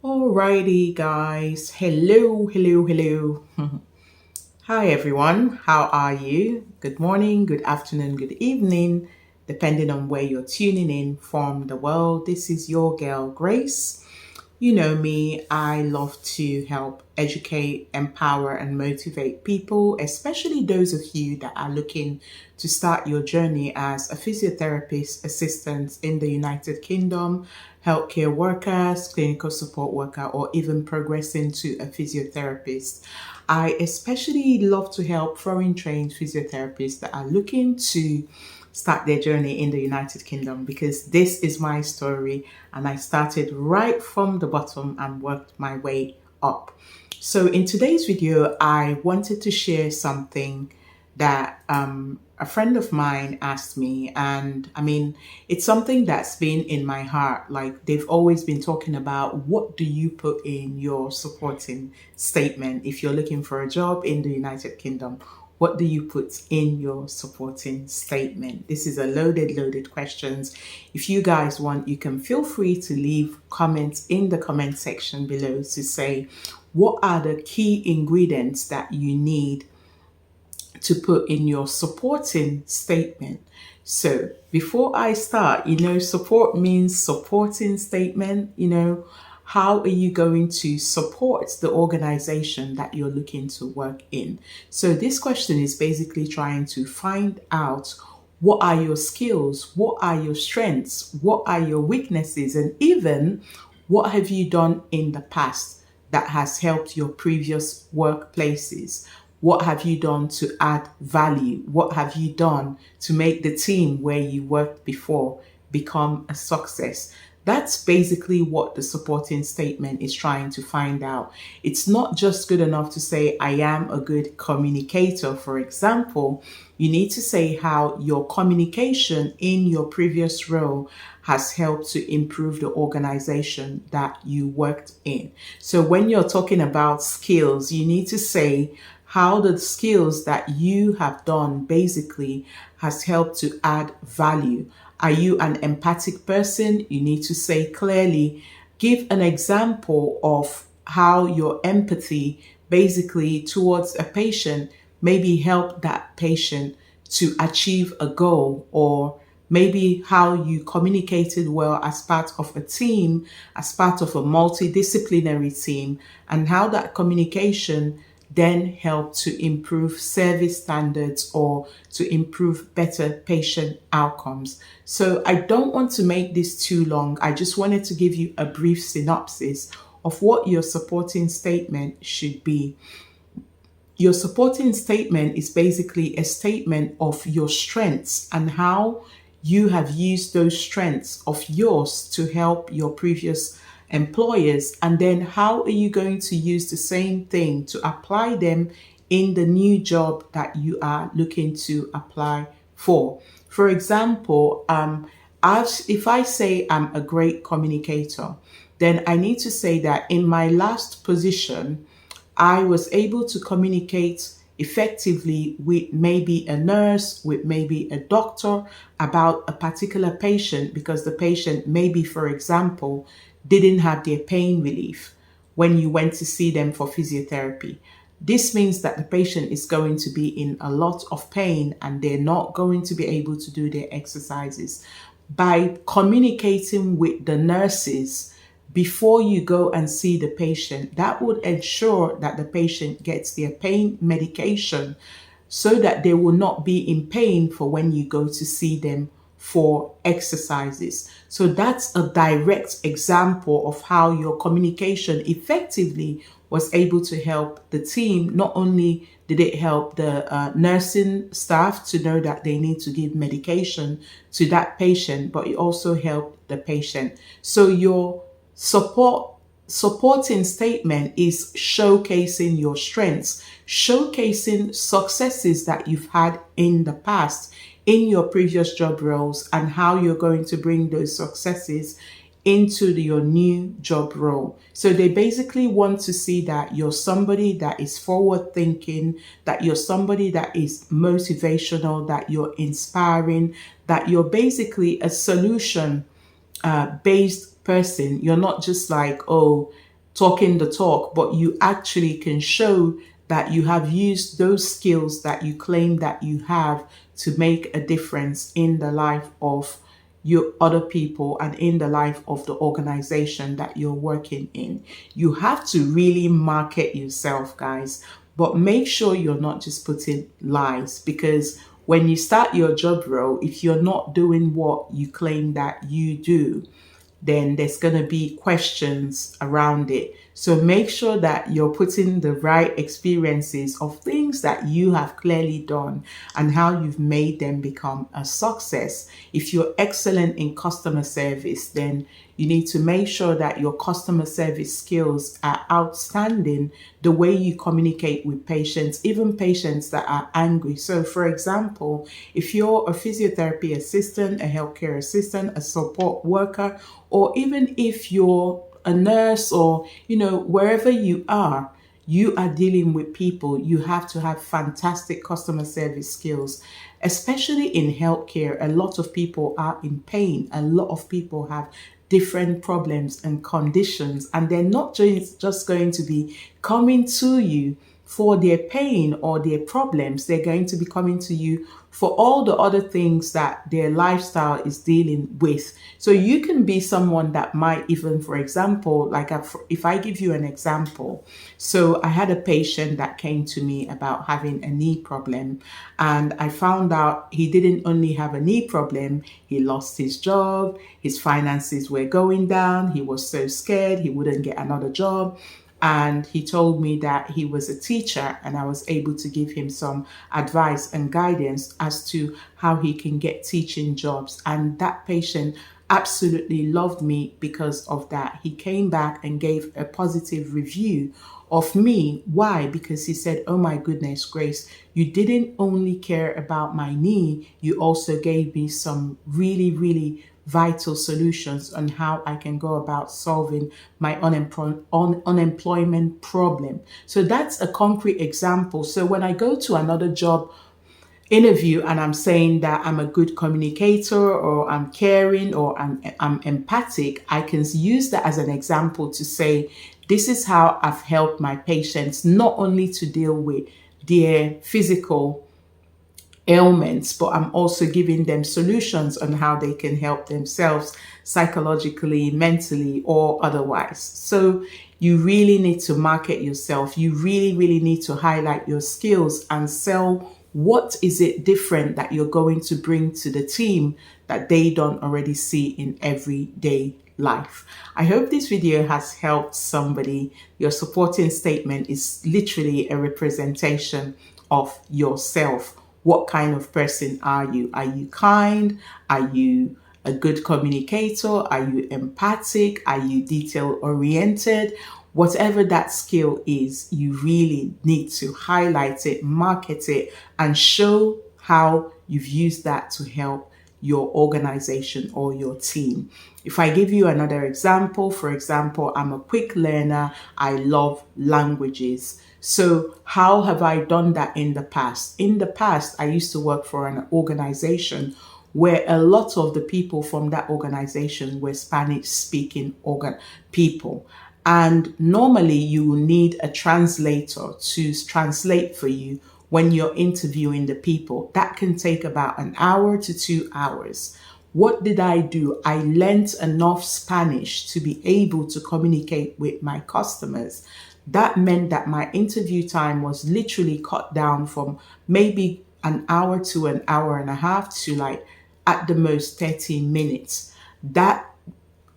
Alrighty, guys. Hello. Hi, everyone. How are you? Good morning, good afternoon, good evening, depending on where you're tuning in from the world. This is your girl, Grace. You know me, I love to help educate, empower, and motivate people, especially those of you that are looking to start your journey as a physiotherapist assistant in the United Kingdom, healthcare workers, clinical support worker, or even progressing to a physiotherapist. I especially love to help foreign trained physiotherapists that are looking to start their journey in the United Kingdom because this is my story and I started right from the bottom and worked my way up. So, in today's video, I wanted to share something that a friend of mine asked me, and it's something that's been in my heart. Like, they've always been talking about what do you put in your supporting statement if you're looking for a job in the United Kingdom. What do you put in your supporting statement? This is a loaded questions. If you guys want, you can feel free to leave comments in the comment section below to say what are the key ingredients that you need to put in your supporting statement. So before I start, support means supporting statement, how are you going to support the organization that you're looking to work in? So this question is basically trying to find out what are your skills, what are your strengths, what are your weaknesses, and even what have you done in the past that has helped your previous workplaces? What have you done to add value? What have you done to make the team where you worked before become a success? That's basically what the supporting statement is trying to find out. It's not just good enough to say, I am a good communicator, for example. You need to say how your communication in your previous role has helped to improve the organization that you worked in. So when you're talking about skills, you need to say how the skills that you have done basically has helped to add value. Are you an empathic person? You need to say clearly, give an example of how your empathy basically towards a patient maybe help that patient to achieve a goal, or maybe how you communicated well as part of a team, as part of a multidisciplinary team, and how that communication then help to improve service standards or to improve better patient outcomes. So I don't want to make this too long. I just wanted to give you a brief synopsis of what your supporting statement should be. Your supporting statement is basically a statement of your strengths and how you have used those strengths of yours to help your previous employers. And then how are you going to use the same thing to apply them in the new job that you are looking to apply for? For example, if I say I'm a great communicator, then I need to say that in my last position, I was able to communicate effectively with maybe a nurse, with maybe a doctor about a particular patient because the patient, maybe, for example, didn't have their pain relief when you went to see them for physiotherapy. This means that the patient is going to be in a lot of pain and they're not going to be able to do their exercises. By communicating with the nurses before you go and see the patient, that would ensure that the patient gets their pain medication so that they will not be in pain for when you go to see them for exercises. So that's a direct example of how your communication effectively was able to help the team. Not only did it help the nursing staff to know that they need to give medication to that patient, but it also helped the patient. So your supporting statement is showcasing your strengths, showcasing successes that you've had in the past in your previous job roles and how you're going to bring those successes into your new job role. So they basically want to see that you're somebody that is forward thinking, that you're somebody that is motivational, that you're inspiring, that you're basically a solution based person. You're not just like, oh, talking the talk, but you actually can show that you have used those skills that you claim that you have to make a difference in the life of your other people and in the life of the organization that you're working in. You have to really market yourself, guys, but make sure you're not just putting lies, because when you start your job role, if you're not doing what you claim that you do, then there's going to be questions around it. So make sure that you're putting the right experiences of things that you have clearly done and how you've made them become a success. If you're excellent in customer service, then you need to make sure that your customer service skills are outstanding, the way you communicate with patients, even patients that are angry. So, for example, if you're a physiotherapy assistant, a healthcare assistant, a support worker, or even if you're a nurse or, wherever you are dealing with people, you have to have fantastic customer service skills. Especially in healthcare, a lot of people are in pain. A lot of people have different problems and conditions, and they're not just going to be coming to you for their pain or their problems. They're going to be coming to you for all the other things that their lifestyle is dealing with. So you can be someone that might even, for example, if I give you an example. So I had a patient that came to me about having a knee problem, and I found out he didn't only have a knee problem, he lost his job, his finances were going down, he was so scared he wouldn't get another job. And he told me that he was a teacher, and I was able to give him some advice and guidance as to how he can get teaching jobs. And that patient absolutely loved me because of that. He came back and gave a positive review of me. Why? Because he said, "Oh my goodness, Grace, you didn't only care about my knee, you also gave me some really, really vital solutions on how I can go about solving my unemployment problem." So that's a concrete example. So when I go to another job interview and I'm saying that I'm a good communicator or I'm caring or I'm empathic, I can use that as an example to say, this is how I've helped my patients not only to deal with their physical ailments, but I'm also giving them solutions on how they can help themselves psychologically, mentally, or otherwise. So you really need to market yourself. You really, really need to highlight your skills and sell what is it different that you're going to bring to the team that they don't already see in everyday life. I hope this video has helped somebody. Your supporting statement is literally a representation of yourself. What kind of person are you? Are you kind? Are you a good communicator? Are you empathic? Are you detail oriented? Whatever that skill is, you really need to highlight it, market it, and show how you've used that to help your organization or your team. If I give you another example, for example, I'm a quick learner. I love languages. So how have I done that in the past? In the past, I used to work for an organization where a lot of the people from that organization were Spanish speaking people. And normally you will need a translator to translate for you when you're interviewing the people. That can take about an hour to 2 hours. What did I do? I learned enough Spanish to be able to communicate with my customers. That meant that my interview time was literally cut down from maybe an hour to an hour and a half to like at the most 30 minutes. That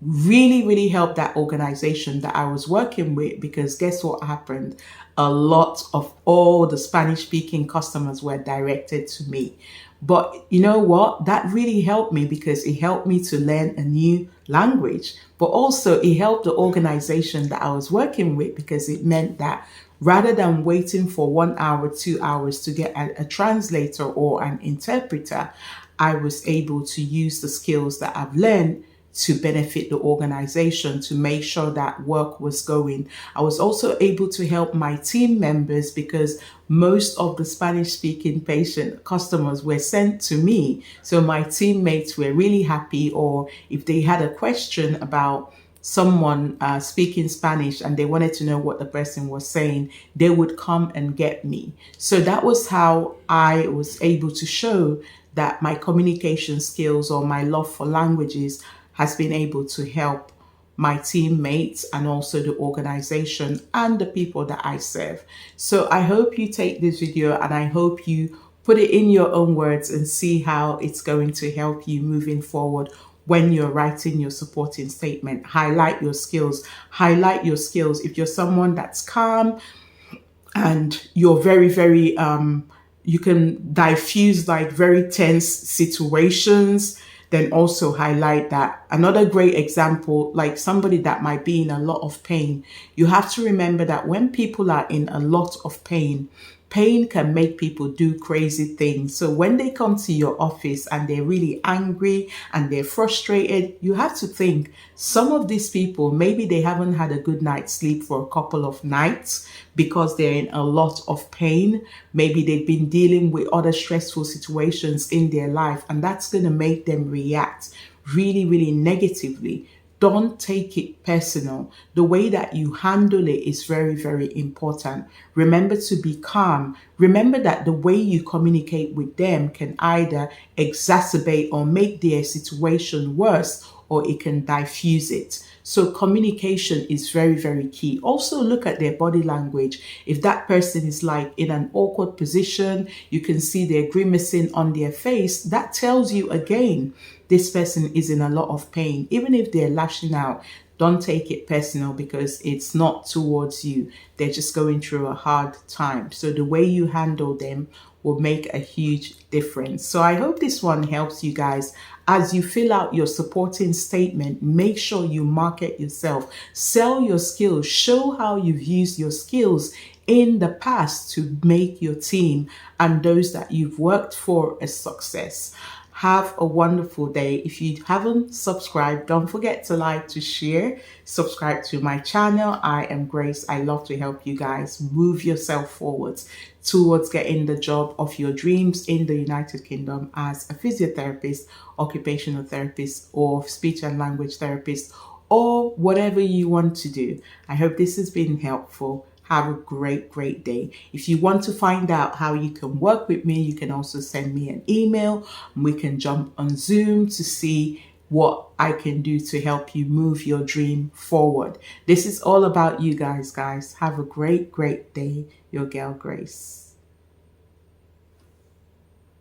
really, really helped that organization that I was working with, because guess what happened? A lot of all the Spanish speaking customers were directed to me. But you know what? That really helped me because it helped me to learn a new language, but also it helped the organization that I was working with, because it meant that rather than waiting for 1 hour, 2 hours to get a translator or an interpreter, I was able to use the skills that I've learned to benefit the organization, to make sure that work was going. I was also able to help my team members because most of the Spanish speaking patient customers were sent to me. So my teammates were really happy, or if they had a question about someone speaking Spanish and they wanted to know what the person was saying, they would come and get me. So that was how I was able to show that my communication skills or my love for languages has been able to help my teammates and also the organization and the people that I serve. So I hope you take this video and I hope you put it in your own words and see how it's going to help you moving forward when you're writing your supporting statement. Highlight your skills. Highlight your skills. If you're someone that's calm and you're very, you can diffuse like very tense situations, then also highlight that. Another great example, like somebody that might be in a lot of pain, you have to remember that when people are in a lot of pain, pain can make people do crazy things. So when they come to your office and they're really angry and they're frustrated, you have to think some of these people, maybe they haven't had a good night's sleep for a couple of nights because they're in a lot of pain. Maybe they've been dealing with other stressful situations in their life, and that's going to make them react really negatively. Don't take it personal. The way that you handle it is very important. Remember to be calm. Remember that the way you communicate with them can either exacerbate or make their situation worse, or it can diffuse it. So communication is very key. Also look at their body language. If that person is like in an awkward position, you can see they're grimacing on their face. That tells you again, this person is in a lot of pain. Even if they're lashing out, don't take it personal because it's not towards you. They're just going through a hard time. So the way you handle them will make a huge difference. So I hope this one helps you guys. As you fill out your supporting statement, make sure you market yourself, sell your skills, show how you've used your skills in the past to make your team and those that you've worked for a success. Have a wonderful day. If you haven't subscribed, don't forget to like, to share, subscribe to my channel. I am Grace. I love to help you guys move yourself forwards towards getting the job of your dreams in the United Kingdom as a physiotherapist, occupational therapist, or speech and language therapist, or whatever you want to do. I hope this has been helpful. Have a great day. If you want to find out how you can work with me, you can also send me an email and we can jump on Zoom to see what I can do to help you move your dream forward. This is all about you guys. Have a great day. Your girl Grace.